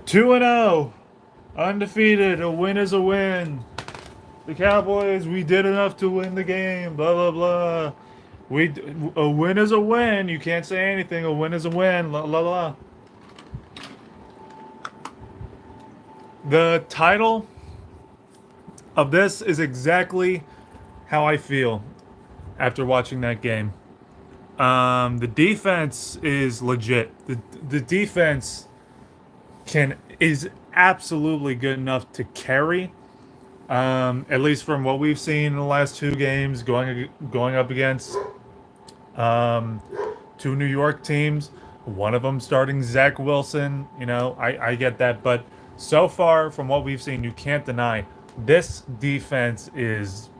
2-0, undefeated. A win is a win. The Cowboys, we did enough to win the game. Blah blah blah. A win is a win. You can't say anything. A win is a win. La la la. The title of this is exactly how I feel after watching that game. The defense is legit. The defense is absolutely good enough to carry. At least from what we've seen in the last two games, going up against two New York teams. One of them starting Zach Wilson. I get that, but so far from what we've seen, you can't deny this defense is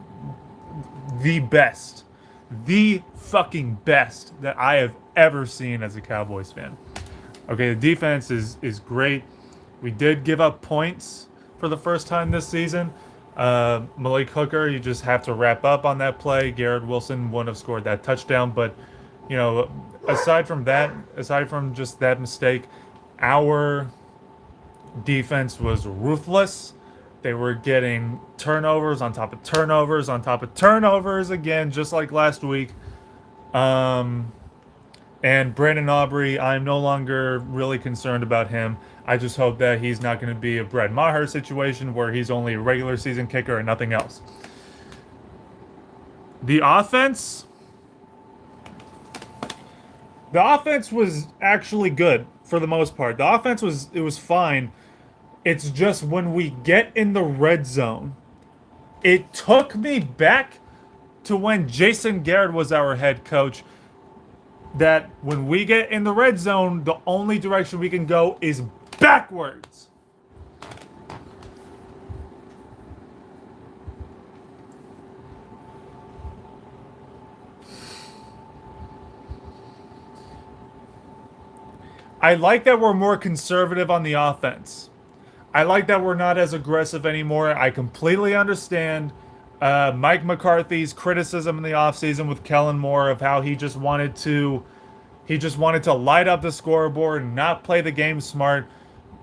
the best, the fucking best that I have ever seen as a Cowboys fan. Okay, the defense is great. We did give up points for the first time this season. Malik Hooker, you just have to wrap up on that play. Garrett Wilson wouldn't have scored that touchdown, but you know, aside from just that mistake, our defense was ruthless. They were getting turnovers on top of turnovers on top of turnovers again, just like last week. Um, and Brandon Aubrey, I'm no longer really concerned about him. I just hope that he's not going to be a Brett Maher situation where he's only a regular season kicker and nothing else. The offense, the offense was actually good for the most part. The offense was fine. It's just when we get in the red zone, it took me back to when Jason Garrett was our head coach. That when we get in the red zone, the only direction we can go is backwards. I like that we're more conservative on the offense. I like that we're not as aggressive anymore. I completely understand Mike McCarthy's criticism in the offseason with Kellen Moore of how he just wanted to light up the scoreboard and not play the game smart.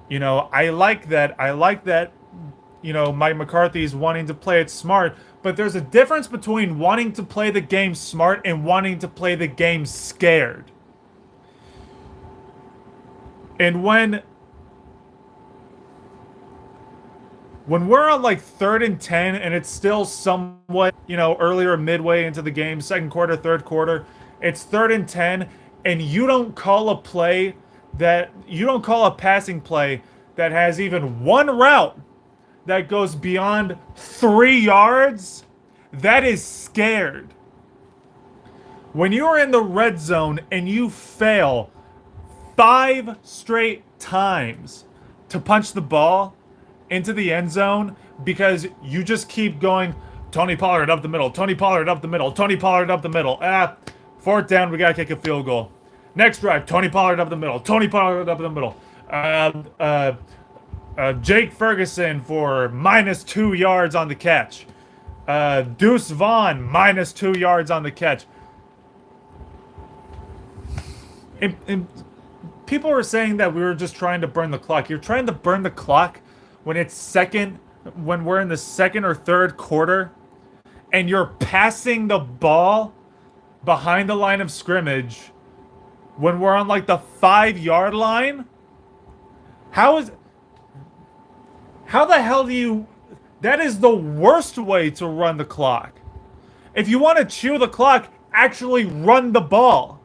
I like that. Mike McCarthy's wanting to play it smart, but there's a difference between wanting to play the game smart and wanting to play the game scared. And when we're on like 3rd and 10 and it's still somewhat, earlier midway into the game, second quarter, third quarter, it's 3rd and 10 and you don't call a passing play that has even one route that goes beyond 3 yards, that is scared. When you're in the red zone and you fail 5 straight times to punch the ball into the end zone because you just keep going, Tony Pollard up the middle, Tony Pollard up the middle, Tony Pollard up the middle. 4th down, we gotta kick a field goal. Next drive, Tony Pollard up the middle, Tony Pollard up the middle. Jake Ferguson for -2 yards on the catch. Deuce Vaughn -2 yards on the catch. And people were saying that we were just trying to burn the clock. You're trying to burn the clock when we're in the second or third quarter, and you're passing the ball behind the line of scrimmage when we're on like the 5-yard line. How the hell do you? That is the worst way to run the clock. If you want to chew the clock, actually run the ball.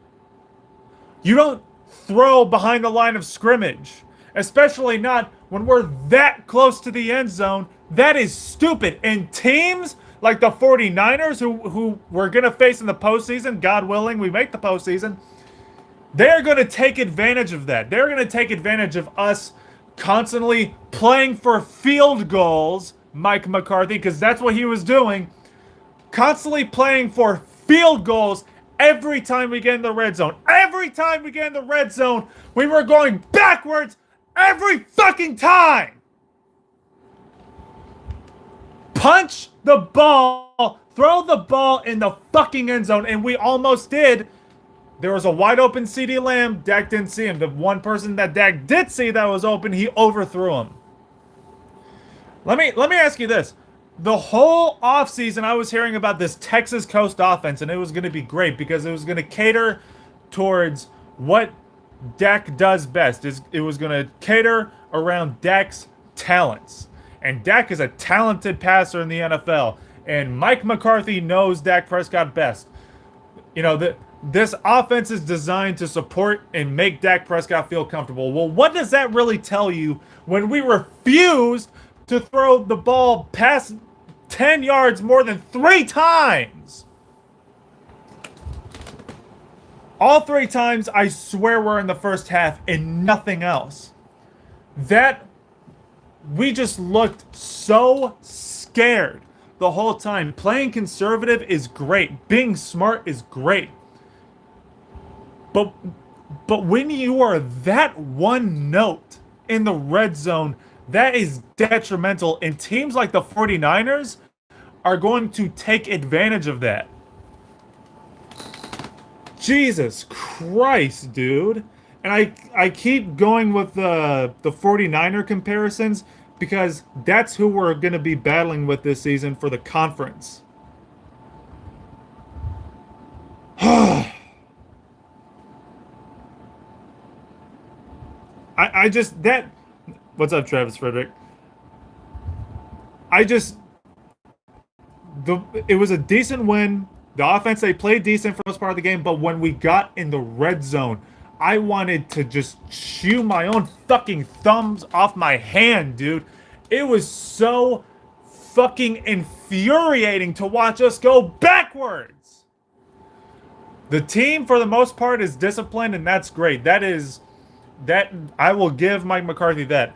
You don't throw behind the line of scrimmage, especially not when we're that close to the end zone. That is stupid. And teams like the 49ers, who we're going to face in the postseason, God willing, we make the postseason, they're going to take advantage of that. They're going to take advantage of us constantly playing for field goals, Mike McCarthy, because that's what he was doing. Constantly playing for field goals every time we get in the red zone. Every time we get in the red zone, we were going backwards every fucking time. Punch the ball, throw the ball in the fucking end zone, and we almost did There was a wide open CeeDee Lamb. Dak didn't see him. The one person that Dak did see that was open, he overthrew him. Let me ask you this. The whole offseason, I was hearing about this Texas Coast offense, and it was going to be great because it was going to cater towards what Dak does best. It was going to cater around Dak's talents. And Dak is a talented passer in the NFL. And Mike McCarthy knows Dak Prescott best. You know, this offense is designed to support and make Dak Prescott feel comfortable. Well, what does that really tell you when we refused to throw the ball past 10 yards more than 3 times? All 3 times, I swear, were in the first half and nothing else. We just looked so scared the whole time. Playing conservative is great. Being smart is great. But when you are that one note in the red zone, that is detrimental. And teams like the 49ers are going to take advantage of that. Jesus Christ, dude. And I keep going with the 49er comparisons because that's who we're going to be battling with this season for the conference. I just, that, what's up, Travis Frederick? It was a decent win. The offense, they played decent for the most part of the game, but when we got in the red zone, I wanted to just chew my own fucking thumbs off my hand, dude. It was so fucking infuriating to watch us go backwards. The team, for the most part, is disciplined, and that's great. That I will give Mike McCarthy that.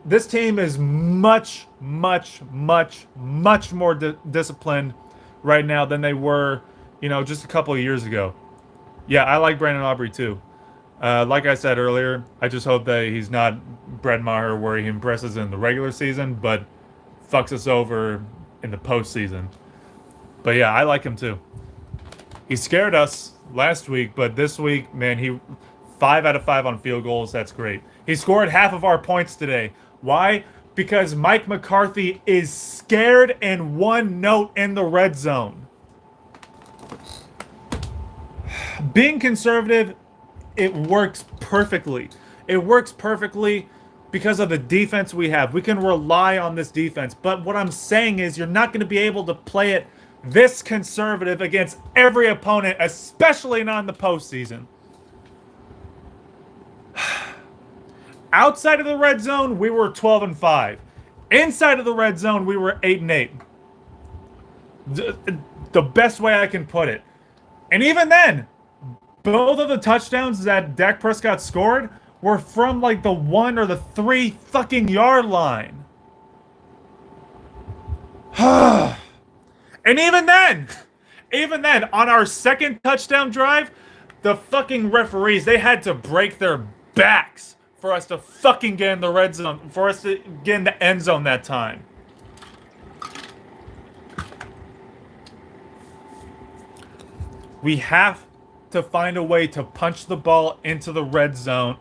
This team is much, much, much, much more disciplined right now than they were, just a couple of years ago. Yeah, I like Brandon Aubrey too. Like I said earlier, I just hope that he's not Brett Maher where he impresses in the regular season, but fucks us over in the postseason. But yeah, I like him too. He scared us last week, but this week, man, he 5 out of 5 on field goals. That's great. He scored half of our points today. Why? Because Mike McCarthy is scared and one note in the red zone. Being conservative, it works perfectly. It works perfectly because of the defense we have. We can rely on this defense. But what I'm saying is you're not going to be able to play it this conservative against every opponent, especially not in the postseason. Outside of the red zone, we were 12-5. Inside of the red zone, we were 8-8. The best way I can put it. And even then, both of the touchdowns that Dak Prescott scored were from like the 1 or the 3 fucking yard line. And even then, on our second touchdown drive, the fucking referees, they had to break their backs for us to fucking get in the red zone, for us to get in the end zone that time. We have to find a way to punch the ball into the red zone.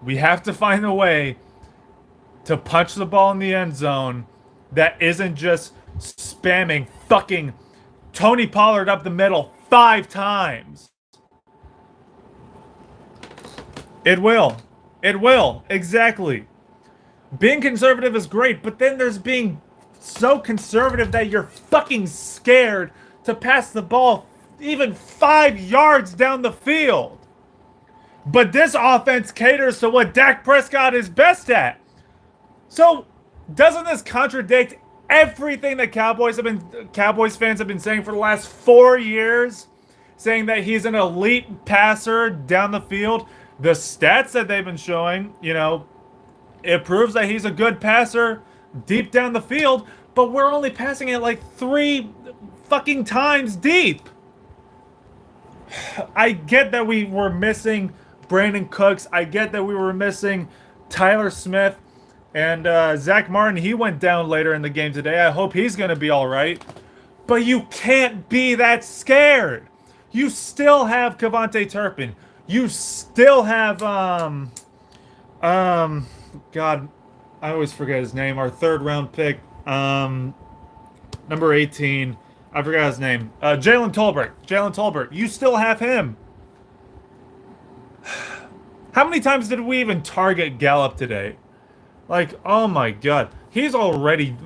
We have to find a way to punch the ball in the end zone that isn't just spamming fucking Tony Pollard up the middle 5 times. It will. Exactly. Being conservative is great, but then there's being so conservative that you're fucking scared to pass the ball even 5 yards down the field. But this offense caters to what Dak Prescott is best at. So, doesn't this contradict everything that Cowboys fans have been saying for the last 4 years? Saying that he's an elite passer down the field. The stats that they've been showing, it proves that he's a good passer deep down the field, but we're only passing it like 3 fucking times deep. I get that we were missing Brandon Cooks. I get that we were missing Tyler Smith and Zach Martin. He went down later in the game today. I hope he's going to be all right. But you can't be that scared. You still have Cavante Turpin. You still have God, I always forget his name. Our third round pick, number 18. I forgot his name. Jalen Tolbert. Jalen Tolbert. You still have him. How many times did we even target Gallup today? Like, oh my god, he's already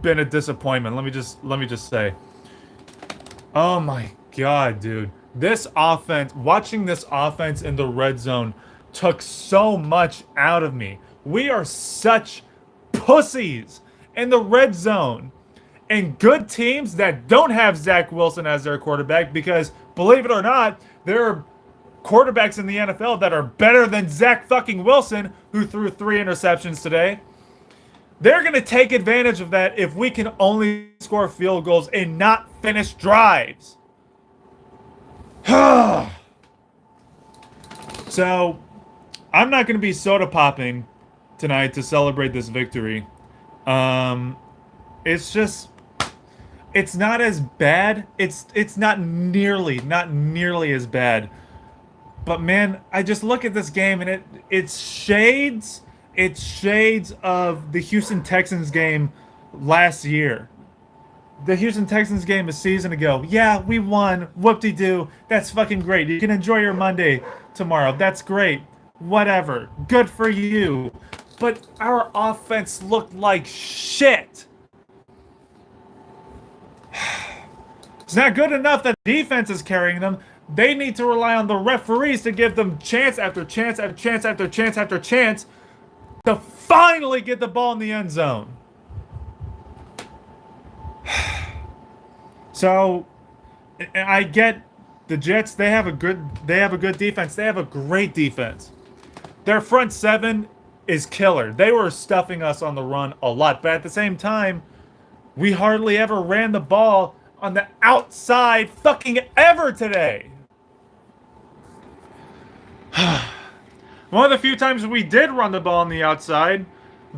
been a disappointment. Let me just say. Oh my god, dude. This offense, watching this offense in the red zone took so much out of me. We are such pussies in the red zone. And good teams that don't have Zach Wilson as their quarterback, because believe it or not, there are quarterbacks in the NFL that are better than Zach fucking Wilson, who threw 3 interceptions today. They're going to take advantage of that if we can only score field goals and not finish drives. So, I'm not going to be soda popping tonight to celebrate this victory. It's just, it's not as bad. It's not nearly as bad. But man, I just look at this game and it's shades of the Houston Texans game last year. The Houston Texans game a season ago. Yeah, we won. Whoop-de-doo. That's fucking great. You can enjoy your Monday tomorrow. That's great. Whatever. Good for you. But our offense looked like shit. It's not good enough that defense is carrying them. They need to rely on the referees to give them chance after chance after chance after chance after chance to finally get the ball in the end zone. So, I get the Jets. They have a good defense. They have a great defense. Their front seven is killer. They were stuffing us on the run a lot, but at the same time, we hardly ever ran the ball on the outside fucking ever today. One of the few times we did run the ball on the outside,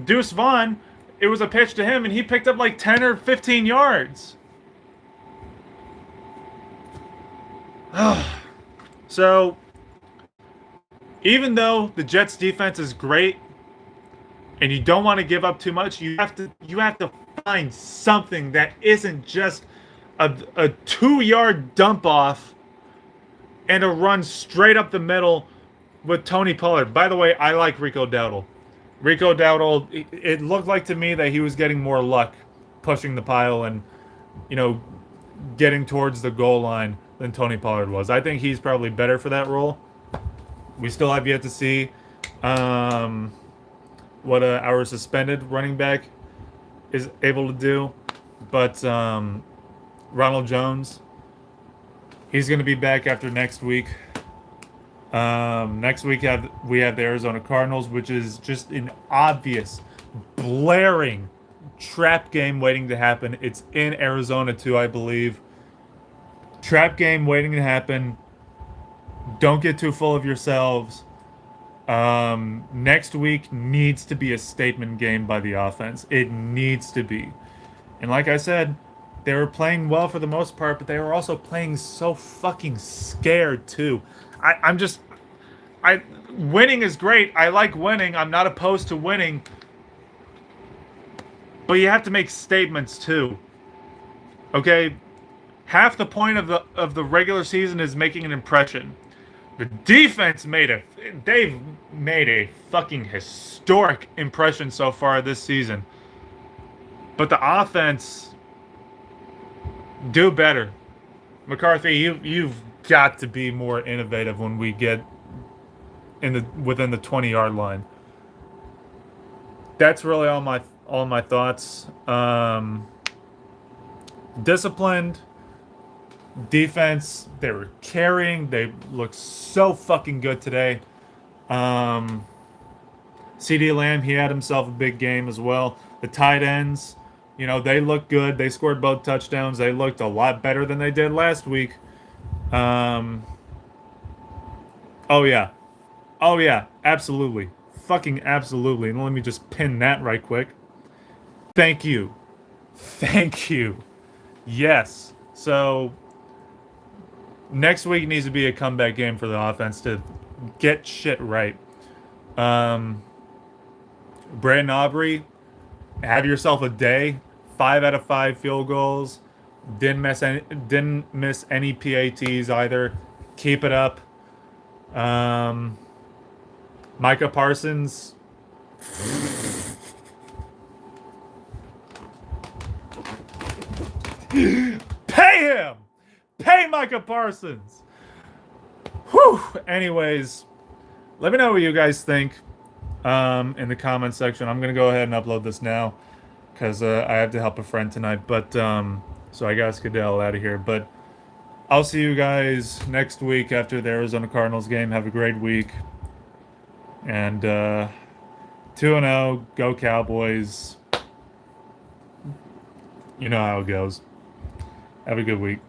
Deuce Vaughn, it was a pitch to him and he picked up like 10 or 15 yards. So, even though the Jets defense is great and you don't want to give up too much, you have to find something that isn't just a 2-yard dump off and a run straight up the middle with Tony Pollard. By the way, I like Rico Dowdle. Rico Dowdle, it looked like to me that he was getting more luck pushing the pile and, getting towards the goal line than Tony Pollard was. I think he's probably better for that role. We still have yet to see what our suspended running back is able to do. But Ronald Jones, he's going to be back after next week. Next week we have the Arizona Cardinals, which is just an obvious, blaring trap game waiting to happen. It's in Arizona too, I believe. Trap game waiting to happen. Don't get too full of yourselves. Next week needs to be a statement game by the offense. It needs to be. And like I said, they were playing well for the most part, but they were also playing so fucking scared too. Winning is great. I like winning. I'm not opposed to winning. But you have to make statements too. Okay? Half the point of the regular season is making an impression. The defense they've made a fucking historic impression so far this season. But the offense, do better. McCarthy, you've got to be more innovative when we get within the 20-yard line. That's really all my thoughts. Disciplined defense. They were carrying. They looked so fucking good today. CeeDee Lamb, he had himself a big game as well. The tight ends, they looked good. They scored both touchdowns. They looked a lot better than they did last week. Oh yeah, absolutely, fucking absolutely. And let me just pin that right quick. Thank you. Yes. So next week needs to be a comeback game for the offense to get shit right. Brandon Aubrey, have yourself a day. 5 out of 5 field goals. Didn't miss any PATs either. Keep it up. Um, Micah Parsons. Pay him. Pay Micah Parsons. Whew. Anyways, let me know what you guys think in the comment section. I'm gonna go ahead and upload this now because I have to help a friend tonight. But so I gotta skedaddle out of here. But I'll see you guys next week after the Arizona Cardinals game. Have a great week. And 2-0, go Cowboys. You know how it goes. Have a good week.